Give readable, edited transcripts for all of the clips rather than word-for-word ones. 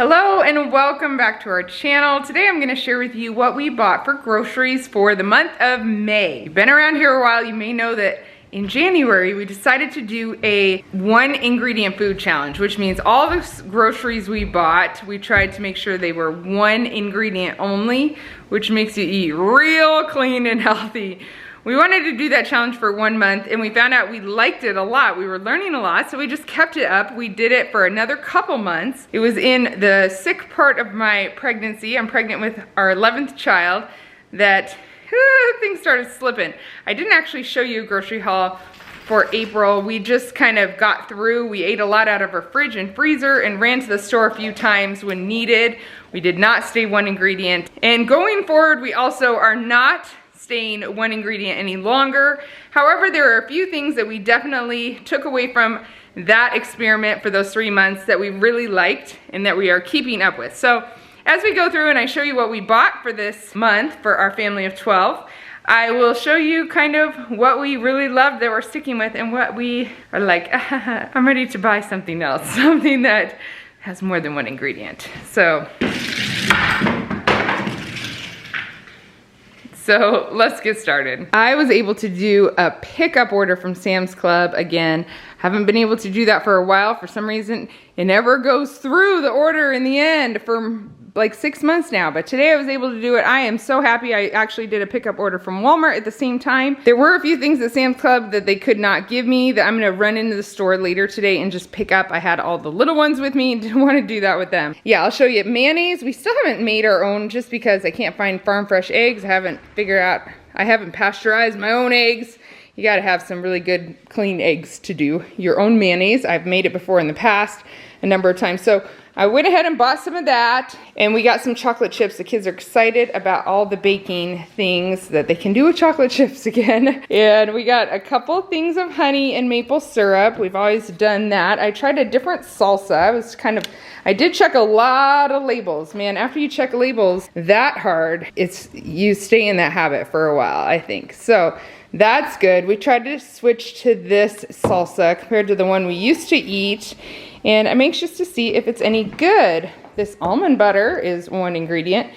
Hello and welcome back to our channel. Today I'm going to share with you what we bought for groceries for the month of May. You've been around here a while, you may know that in January we decided to do a 1 ingredient food challenge, which means all the groceries we bought, we tried to make sure they were 1 ingredient only, which makes you eat real clean and healthy. We wanted to do that challenge for 1 month and we found out we liked it a lot. We were learning a lot, so we just kept it up. We did it for another couple months. It was in the sick part of my pregnancy. I'm pregnant with our 11th child that things started slipping. I didn't actually show you a grocery haul for April. We just kind of got through. We ate a lot out of our fridge and freezer and ran to the store a few times when needed. We did not stay 1 ingredient. And going forward, we also are not staying 1 ingredient any longer. However, there are a few things that we definitely took away from that experiment for those 3 months that we really liked and that we are keeping up with. So as we go through and I show you what we bought for this month for our family of 12, I will show you kind of what we really love that we're sticking with and what we are like, I'm ready to buy something else, something that has more than 1 ingredient. So let's get started. I was able to do a pickup order from Sam's Club again. Haven't been able to do that for a while. For some reason, it never goes through the order in the end for like 6 months now. But today I was able to do it. I am so happy. I actually did a pickup order from Walmart at the same time. There were a few things at Sam's Club that they could not give me that I'm gonna run into the store later today and just pick up. I had all the little ones with me, didn't want to do that with them. Yeah, I'll show you mayonnaise. We still haven't made our own just because I can't find farm fresh eggs. I haven't figured out, I haven't pasteurized my own eggs. You gotta have some really good clean eggs to do your own mayonnaise. I've made it before in the past a number of times. So I went ahead and bought some of that, and we got some chocolate chips. The kids are excited about all the baking things that they can do with chocolate chips again. And we got a couple things of honey and maple syrup. We've always done that. I tried a different salsa. I did check a lot of labels. Man, after you check labels that hard, you stay in that habit for a while, I think. So that's good. We tried to switch to this salsa compared to the one we used to eat. And I'm anxious to see if it's any good. This almond butter is 1 ingredient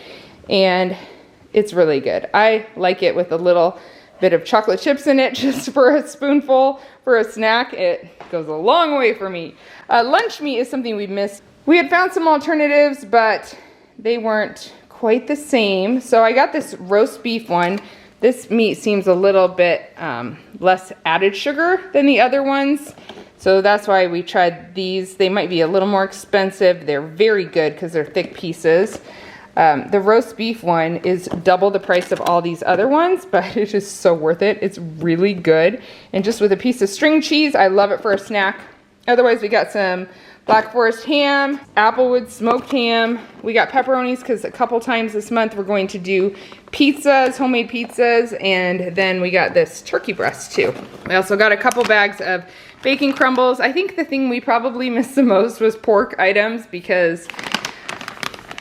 and it's really good. I like it with a little bit of chocolate chips in it just for a spoonful for a snack. It goes a long way for me. Lunch meat is something we missed. We had found some alternatives, but they weren't quite the same. So I got this roast beef one. This meat seems a little bit less added sugar than the other ones. So that's why we tried these. They might be a little more expensive. They're very good because they're thick pieces. The roast beef one is double the price of all these other ones, but it is so worth it. It's really good. And just with a piece of string cheese, I love it for a snack. Otherwise, we got some Black Forest ham, Applewood smoked ham. We got pepperonis because a couple times this month we're going to do pizzas, homemade pizzas, and then we got this turkey breast too. We also got a couple bags of bacon crumbles. I think the thing we probably missed the most was pork items because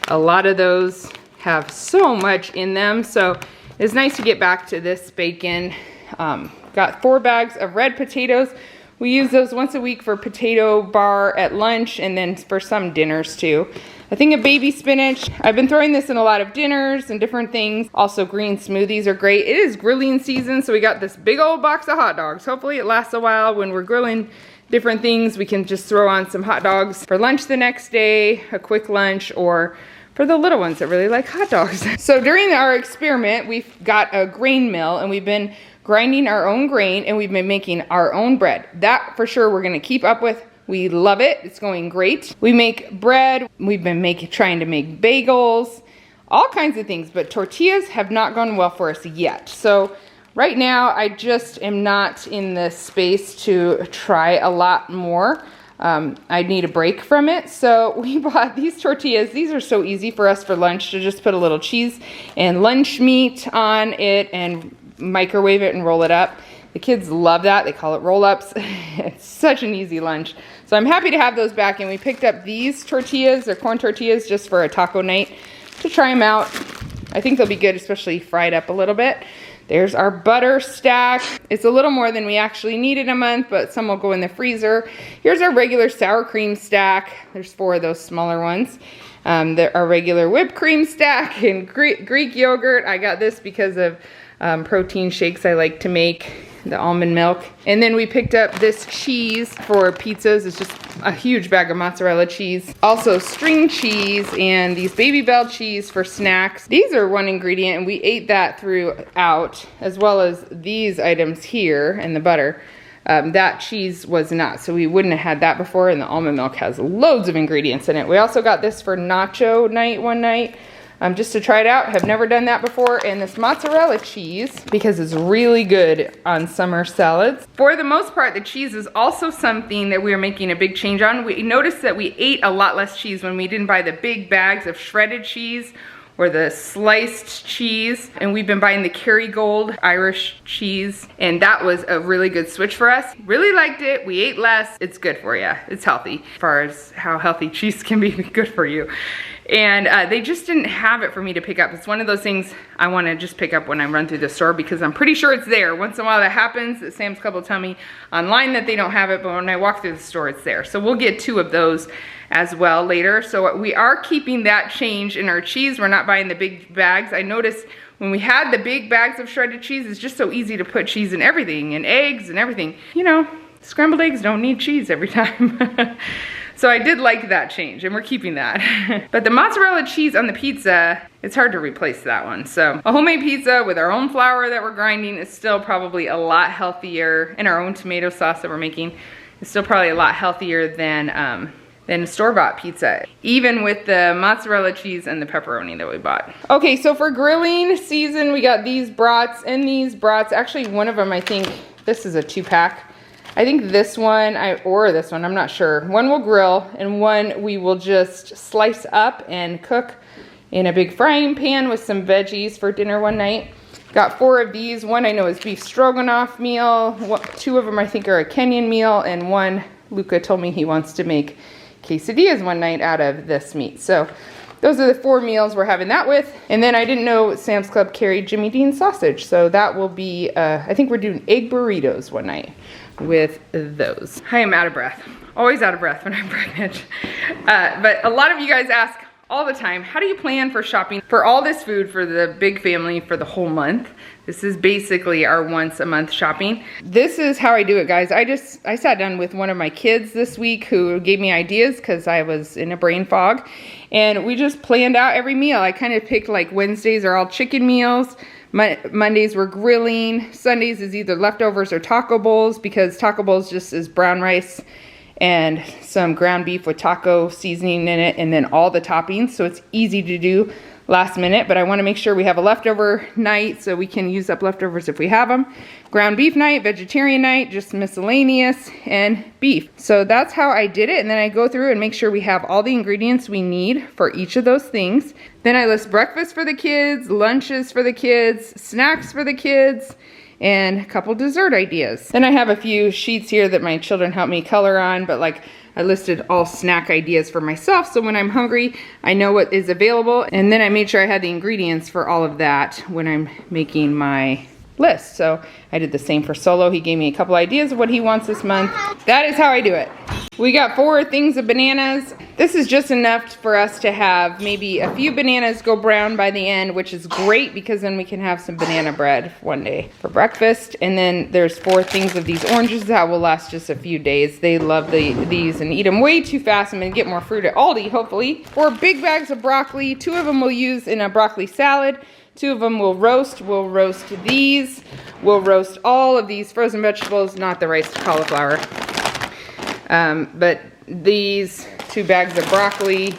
a lot of those have so much in them. So it's nice to get back to this bacon. Got 4 bags of red potatoes. We use those once a week for potato bar at lunch and then for some dinners too. I think of baby spinach. I've been throwing this in a lot of dinners and different things. Also green smoothies are great. It is grilling season, so we got this big old box of hot dogs. Hopefully it lasts a while. When we're grilling different things, we can just throw on some hot dogs for lunch the next day, a quick lunch, or for the little ones that really like hot dogs. So during our experiment, we've got a grain mill and we've been grinding our own grain and we've been making our own bread. That for sure we're gonna keep up with. We love it, it's going great. We make bread, we've been trying to make bagels, all kinds of things, but tortillas have not gone well for us yet. So right now I just am not in the space to try a lot more. I need a break from it. So we bought these tortillas. These are so easy for us for lunch to just put a little cheese and lunch meat on it and microwave it and roll it up. The kids love that. They call it roll-ups. It's such an easy lunch. So I'm happy to have those back. And we picked up these tortillas. They're corn tortillas just for a taco night to try them out. I think they'll be good, especially fried up a little bit. There's our butter stack. It's a little more than we actually need in a month, but some will go in the freezer. Here's our regular sour cream stack. There's 4 of those smaller ones. Our regular whipped cream stack and Greek yogurt. I got this because of protein shakes I like to make, the almond milk. And then we picked up this cheese for pizzas. It's just a huge bag of mozzarella cheese. Also string cheese and these Baby Belle cheese for snacks. These are 1 ingredient and we ate that throughout, as well as these items here and the butter. That cheese was not, so we wouldn't have had that before, and the almond milk has loads of ingredients in it. We also got this for nacho night one night, just to try it out. Have never done that before. And this mozzarella cheese, because it's really good on summer salads. For the most part, the cheese is also something that we are making a big change on. We noticed that we ate a lot less cheese when we didn't buy the big bags of shredded cheese or the sliced cheese, and we've been buying the Kerrygold Irish cheese, and that was a really good switch for us. Really liked it. We ate less. It's good for you. It's healthy, as far as how healthy cheese can be good for you. And they just didn't have it for me to pick up. It's one of those things I want to just pick up when I run through the store, because I'm pretty sure it's there. Once in a while that happens, that Sam's Club will tell me online that they don't have it, but when I walk through the store, it's there. So we'll get 2 of those as well later. So we are keeping that change in our cheese. We're not buying the big bags. I noticed when we had the big bags of shredded cheese, it's just so easy to put cheese in everything, and eggs and everything. You know, scrambled eggs don't need cheese every time. So I did like that change, and we're keeping that. But the mozzarella cheese on the pizza, it's hard to replace that one. So a homemade pizza with our own flour that we're grinding is still probably a lot healthier, and our own tomato sauce that we're making is still probably a lot healthier than a store-bought pizza, even with the mozzarella cheese and the pepperoni that we bought. Okay, so for grilling season, we got these brats and these brats. Actually, one of them, I think, this is a 2-pack. I think this one, or this one, I'm not sure. One will grill, and one we will just slice up and cook in a big frying pan with some veggies for dinner one night. Got 4 of these. One I know is beef stroganoff meal. 2 of them I think are a Kenyan meal, and one Luka told me he wants to make quesadillas one night out of this meat. So those are the 4 meals we're having that with. And then I didn't know Sam's Club carried Jimmy Dean sausage, so that will be, I think we're doing egg burritos one night with those. I am out of breath. Always out of breath when I'm pregnant. But a lot of you guys ask all the time, how do you plan for shopping for all this food for the big family for the whole month? This is basically our once a month shopping. This is how I do it, guys. I sat down with one of my kids this week who gave me ideas because I was in a brain fog, and we just planned out every meal. I kind of picked, like, Wednesdays are all chicken meals, Mondays we're grilling, Sundays is either leftovers or taco bowls, because taco bowls just is brown rice and some ground beef with taco seasoning in it, and then all the toppings, so it's easy to do last minute. But I want to make sure we have a leftover night so we can use up leftovers if we have them. Ground beef night, vegetarian night, just miscellaneous, and beef. So that's how I did it, and then I go through and make sure we have all the ingredients we need for each of those things. Then I list breakfast for the kids, lunches for the kids, snacks for the kids, and a couple dessert ideas. Then I have a few sheets here that my children help me color on, but like I listed all snack ideas for myself, so when I'm hungry, I know what is available. And then I made sure I had the ingredients for all of that when I'm making my list. So I did the same for Solo. He gave me a couple ideas of what he wants this month. That is how I do it. We got 4 things of bananas. This is just enough for us to have maybe a few bananas go brown by the end, which is great because then we can have some banana bread one day for breakfast. And then there's 4 things of these oranges that will last just a few days. They love these and eat them way too fast. I'm gonna get more fruit at Aldi, hopefully. 4 big bags of broccoli. 2 of them we'll use in a broccoli salad. 2 of them we'll roast. We'll roast these. We'll roast all of these frozen vegetables, not the rice cauliflower. But these 2 bags of broccoli,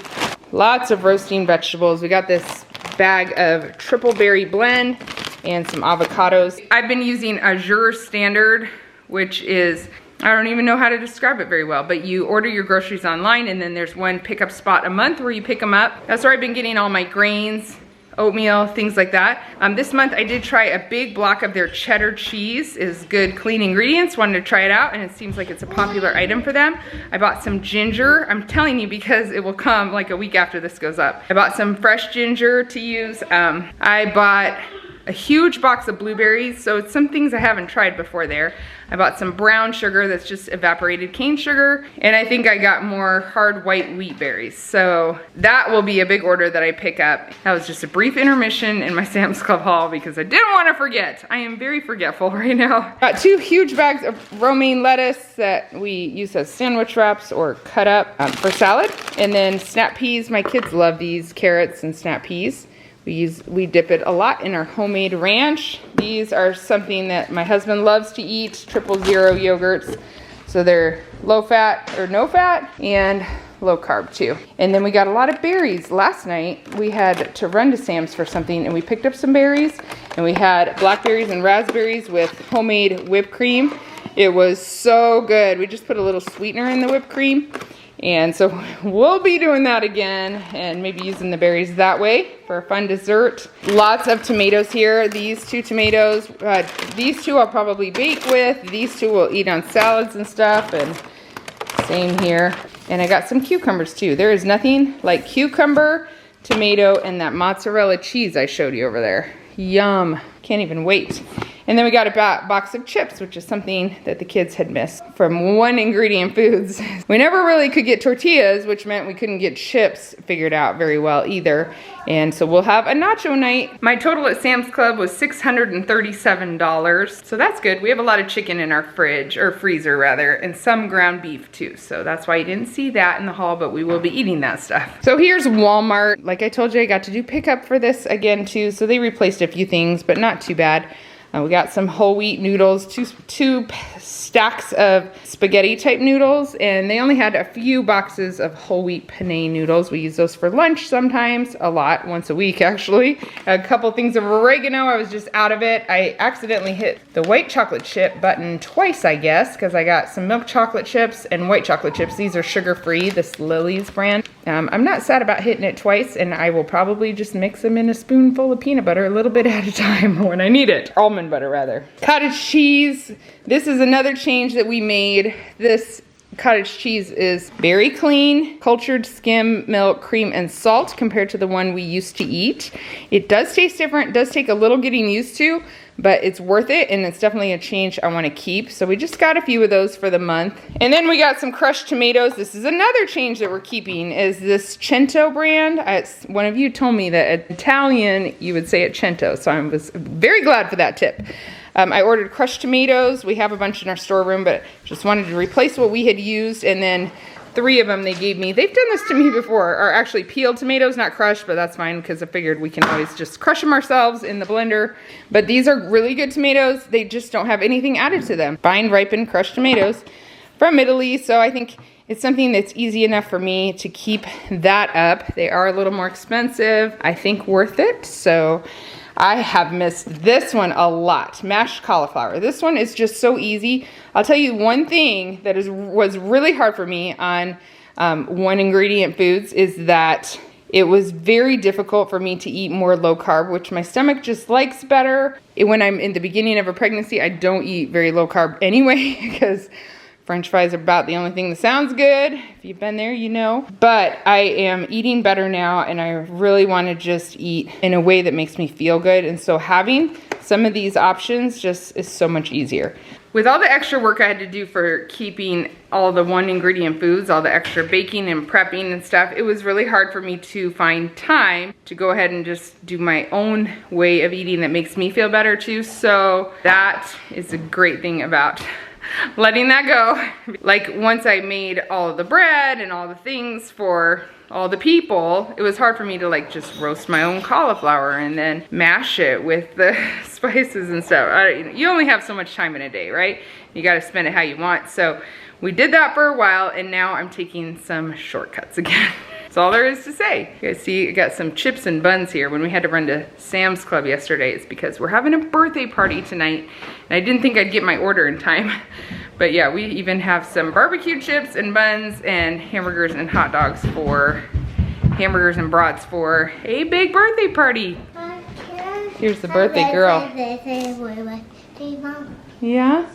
lots of roasting vegetables. We got this bag of triple berry blend and some avocados. I've been using Azure Standard, which is, I don't even know how to describe it very well, but you order your groceries online and then there's one pickup spot a month where you pick them up. That's where I've been getting all my grains, oatmeal, things like that. This month I did try a big block of their cheddar cheese. Is good, clean ingredients. Wanted to try it out, and it seems like it's a popular item for them. I bought some ginger. I'm telling you because it will come like a week after this goes up. I bought some fresh ginger to use. I bought a huge box of blueberries. So it's some things I haven't tried before there. I bought some brown sugar that's just evaporated cane sugar. And I think I got more hard white wheat berries. So that will be a big order that I pick up. That was just a brief intermission in my Sam's Club haul because I didn't want to forget. I am very forgetful right now. Got 2 huge bags of romaine lettuce that we use as sandwich wraps or cut up for salad. And then snap peas. My kids love these, carrots and snap peas. We dip it a lot in our homemade ranch. These are something that my husband loves to eat, 000 yogurts. So they're low fat or no fat and low carb too. And then we got a lot of berries. Last night we had to run to Sam's for something and we picked up some berries and we had blackberries and raspberries with homemade whipped cream. It was so good. We just put a little sweetener in the whipped cream. And so we'll be doing that again and maybe using the berries that way for a fun dessert. Lots of tomatoes here. These 2 tomatoes, these 2 I'll probably bake with. These 2 we'll eat on salads and stuff, and same here. And I got some cucumbers too. There is nothing like cucumber, tomato, and that mozzarella cheese I showed you over there. Yum, can't even wait. And then we got a box of chips, which is something that the kids had missed from One Ingredient Foods. We never really could get tortillas, which meant we couldn't get chips figured out very well either. And so we'll have a nacho night. My total at Sam's Club was $637. So that's good. We have a lot of chicken in our fridge, or freezer rather, and some ground beef too. So that's why you didn't see that in the haul, but we will be eating that stuff. So here's Walmart. Like I told you, I got to do pickup for this again too. So they replaced a few things, but not too bad. We got some whole wheat noodles, two stacks of spaghetti type noodles, and they only had a few boxes of whole wheat penne noodles. We use those for lunch sometimes, a lot, once a week actually. A couple things of oregano, I was just out of it. I accidentally hit the white chocolate chip button twice, I guess, because I got some milk chocolate chips and white chocolate chips. These are sugar-free, this Lily's brand. I'm not sad about hitting it twice, and I will probably just mix them in a spoonful of peanut butter a little bit at a time when I need it. Almond butter rather. Cottage cheese. This is another change that we made. This cottage cheese is very clean, cultured skim milk, cream, and salt compared to the one we used to eat. It does taste different, does take a little getting used to, but it's worth it, and it's definitely a change I want to keep. So we just got a few of those for the month. And then we got some crushed tomatoes. This is another change that we're keeping, is this Cento brand. One of you told me that Italian, you would say it Cento, so I was very glad for that tip. I ordered crushed tomatoes. We have a bunch in our storeroom, but just wanted to replace what we had used, and then 3 of them they gave me. They've done this to me before, are actually peeled tomatoes, not crushed, but that's fine because I figured we can always just crush them ourselves in the blender. But these are really good tomatoes. They just don't have anything added to them. Fine ripened crushed tomatoes from Italy. So I think it's something that's easy enough for me to keep that up. They are a little more expensive. I think worth it. So I have missed this one a lot, mashed cauliflower. This one is just so easy. I'll tell you one thing that was really hard for me on One Ingredient Foods is that it was very difficult for me to eat more low carb, which my stomach just likes better. When I'm in the beginning of a pregnancy, I don't eat very low carb anyway because French fries are about the only thing that sounds good. If you've been there, you know. But I am eating better now, and I really want to just eat in a way that makes me feel good. And so having some of these options just is so much easier. With all the extra work I had to do for keeping all the One Ingredient Foods, all the extra baking and prepping and stuff, it was really hard for me to find time to go ahead and just do my own way of eating that makes me feel better too. So that is a great thing about letting that go. Like once I made all of the bread and all the things for all the people, it was hard for me to like just roast my own cauliflower and then mash it with the spices and stuff. You only have so much time in a day, right? You got to spend it how you want. So we did that for a while, and now I'm taking some shortcuts again. That's all there is to say. You guys see, I got some chips and buns here. When we had to run to Sam's Club yesterday, it's because we're having a birthday party tonight, and I didn't think I'd get my order in time. But yeah, we even have some barbecue chips and buns and hamburgers and hot dogs for hamburgers and brats for a big birthday party. Here's the birthday girl. Yeah?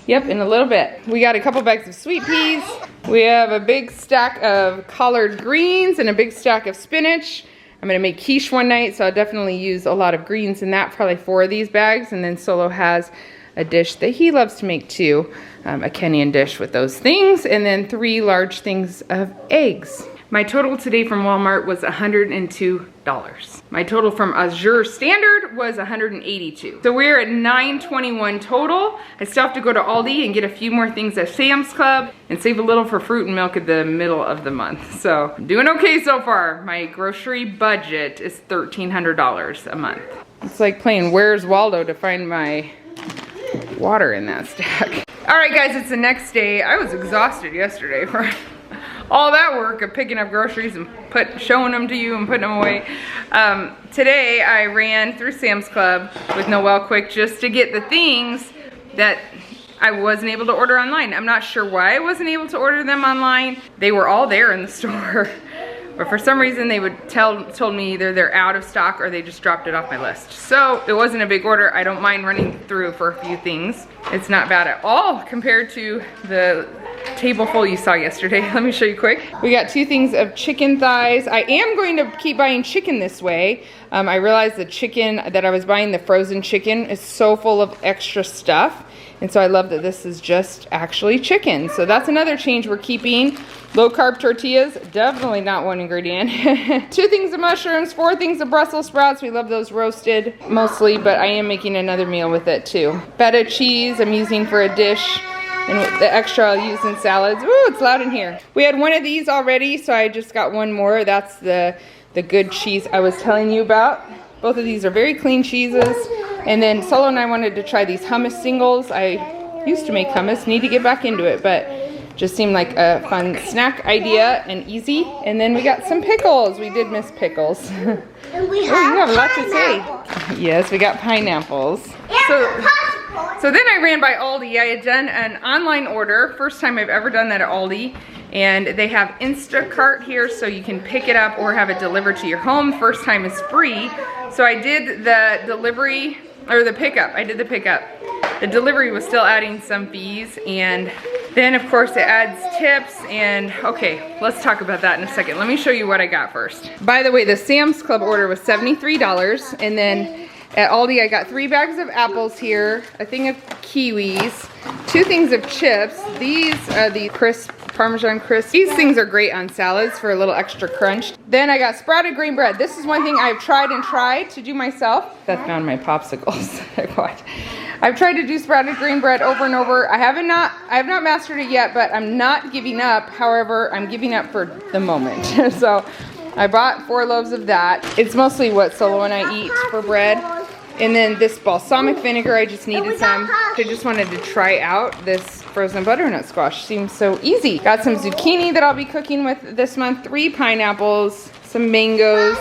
Yep, in a little bit. We got a couple bags of sweet peas. We have a big stack of collard greens and a big stack of spinach. I'm gonna make quiche one night, so I'll definitely use a lot of greens in that, probably 4 of these bags. And then Solo has a dish that he loves to make too, a Kenyan dish with those things, and then 3 large things of eggs. My total today from Walmart was $102. My total from Azure Standard was $182. So we're at $921 total. I still have to go to Aldi and get a few more things at Sam's Club and save a little for fruit and milk at the middle of the month. So I'm doing okay so far. My grocery budget is $1,300 a month. It's like playing Where's Waldo to find my water in that stack. All right guys, it's the next day. I was exhausted yesterday for all that work of picking up groceries and showing them to you and putting them away. Today I ran through Sam's Club with Noelle quick just to get the things that I wasn't able to order online. I'm not sure why I wasn't able to order them online. They were all there in the store. But for some reason they told me either they're out of stock or they just dropped it off my list. So it wasn't a big order. I don't mind running through for a few things. It's not bad at all compared to the table full you saw yesterday. Let me show you quick. We got 2 things of chicken thighs. I am going to keep buying chicken this way. I realized the chicken that I was buying, the frozen chicken, is so full of extra stuff. And so I love that this is just actually chicken. So that's another change we're keeping. Low carb tortillas, definitely not one ingredient. 2 things of mushrooms, 4 things of Brussels sprouts. We love those roasted mostly, but I am making another meal with it too. Feta cheese I'm using for a dish. And the extra I'll use in salads. Ooh, it's loud in here. We had one of these already, so I just got one more. That's the good cheese I was telling you about. Both of these are very clean cheeses. And then Solo and I wanted to try these hummus singles. I used to make hummus, need to get back into it, but just seemed like a fun snack idea and easy. And then we got some pickles. We did miss pickles. And we you have a lot to pineapple. say. Yes, we got pineapples. So then I ran by Aldi. I had done an online order. First time I've ever done that at Aldi. And they have Instacart here, so you can pick it up or have it delivered to your home. First time is free. So I did the delivery, or the pickup. I did the pickup. The delivery was still adding some fees, and then of course it adds tips, and okay, let's talk about that in a second. Let me show you what I got first. By the way, the Sam's Club order was $73, and then at Aldi I got 3 bags of apples here, a thing of kiwis, 2 things of chips. These are the crisp Parmesan crisp. These things are great on salads for a little extra crunch. Then I got sprouted grain bread. This is one thing I've tried to do myself. Seth found my popsicles. I've tried to do sprouted grain bread over and over. I have not mastered it yet, but I'm not giving up. However, I'm giving up for the moment. So I bought 4 loaves of that. It's mostly what Solo and I eat for bread. And then this balsamic vinegar, I just needed some. I just wanted to try out this frozen butternut squash. Seems so easy. Got some zucchini that I'll be cooking with this month. 3 pineapples, some mangoes,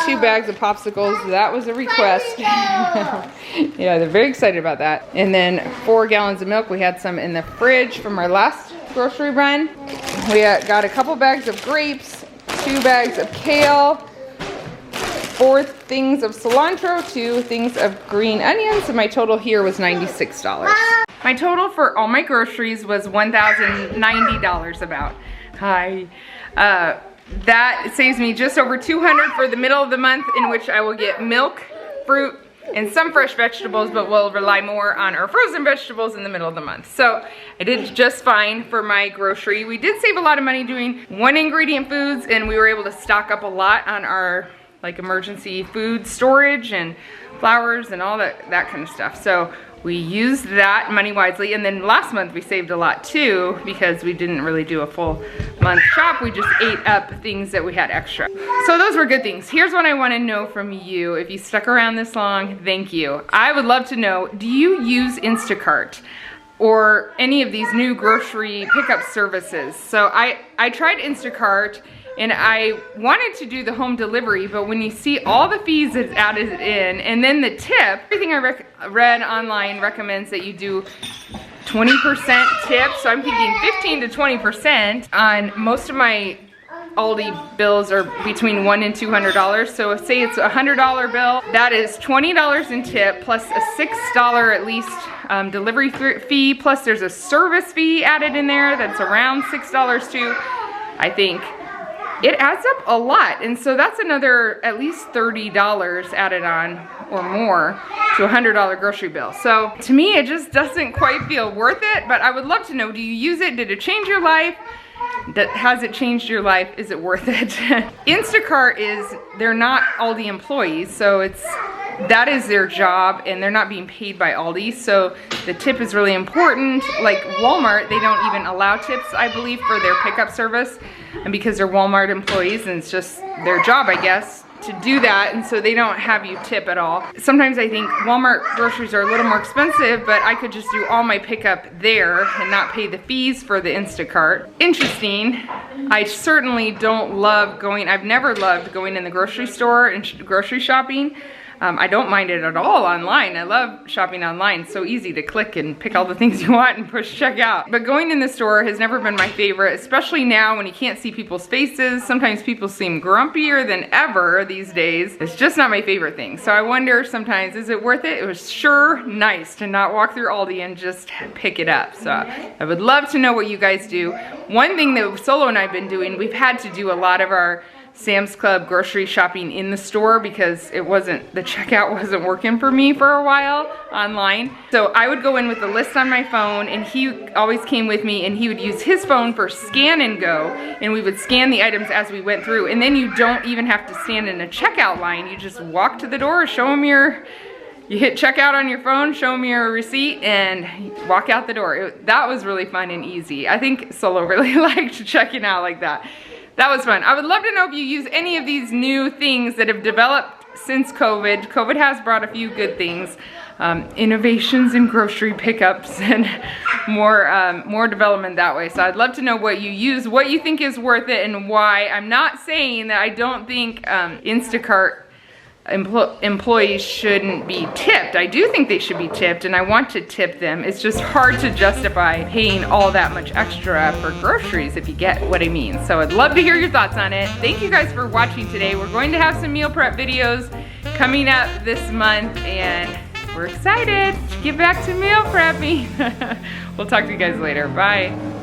2 bags of popsicles. That was a request. Yeah, they're very excited about that. And then 4 gallons of milk. We had some in the fridge from our last grocery run. We got a couple bags of grapes, 2 bags of kale, 4 things of cilantro, 2 things of green onions, and my total here was $96. My total for all my groceries was $1,090 about. Hi. That saves me just over $200 for the middle of the month, in which I will get milk, fruit, and some fresh vegetables, but we'll rely more on our frozen vegetables in the middle of the month. So I did just fine for my grocery. We did save a lot of money doing 1 ingredient foods, and we were able to stock up a lot on our emergency food storage and flowers and all that kind of stuff. So we used that money wisely, and then last month we saved a lot too because we didn't really do a full month shop. We just ate up things that we had extra. So those were good things. Here's what I want to know from you. If you stuck around this long, thank you. I would love to know, do you use Instacart or any of these new grocery pickup services? So I tried Instacart, and I wanted to do the home delivery, but when you see all the fees that's added in, and then the tip, everything I read online recommends that you do 20% tip, so I'm thinking 15 to 20% on most of my Aldi bills are between $100 and $200. So say it's a $100 bill, that is $20 in tip plus a $6 at least delivery fee, plus there's a service fee added in there that's around $6 too. I think it adds up a lot. And so that's another at least $30 added on or more to a $100 grocery bill. So to me, it just doesn't quite feel worth it, but I would love to know, do you use it? Did it change your life? Has it changed your life? Is it worth it? Instacart they're not Aldi employees, so that is their job, and they're not being paid by Aldi, so the tip is really important. Like Walmart, they don't even allow tips, I believe, for their pickup service, and because they're Walmart employees, and it's just their job, I guess, to do that, and so they don't have you tip at all. Sometimes I think Walmart groceries are a little more expensive, but I could just do all my pickup there and not pay the fees for the Instacart. Interesting. I certainly don't love I've never loved going in the grocery store and grocery shopping. I don't mind it at all online. I love shopping online. It's so easy to click and pick all the things you want and push checkout. But going in the store has never been my favorite, especially now when you can't see people's faces. Sometimes people seem grumpier than ever these days. It's just not my favorite thing. So I wonder sometimes, is it worth it? It was sure nice to not walk through Aldi and just pick it up. So I would love to know what you guys do. One thing that Solo and I have been doing, we've had to do a lot of our Sam's Club grocery shopping in the store because the checkout wasn't working for me for a while online. So I would go in with a list on my phone, and he always came with me, and he would use his phone for scan and go, and we would scan the items as we went through. And then you don't even have to stand in a checkout line. You just walk to the door, you hit checkout on your phone, show them your receipt, and walk out the door. That was really fun and easy. I think Solo really liked checking out like that. That was fun. I would love to know if you use any of these new things that have developed since COVID. COVID has brought a few good things. Innovations in grocery pickups and more development that way. So I'd love to know what you use, what you think is worth it, and why. I'm not saying that I don't think Instacart employees shouldn't be tipped. I do think they should be tipped, and I want to tip them. It's just hard to justify paying all that much extra for groceries, if you get what I mean. So I'd love to hear your thoughts on it. Thank you guys for watching today. We're going to have some meal prep videos coming up this month, and we're excited to get back to meal prepping. We'll talk to you guys later. Bye.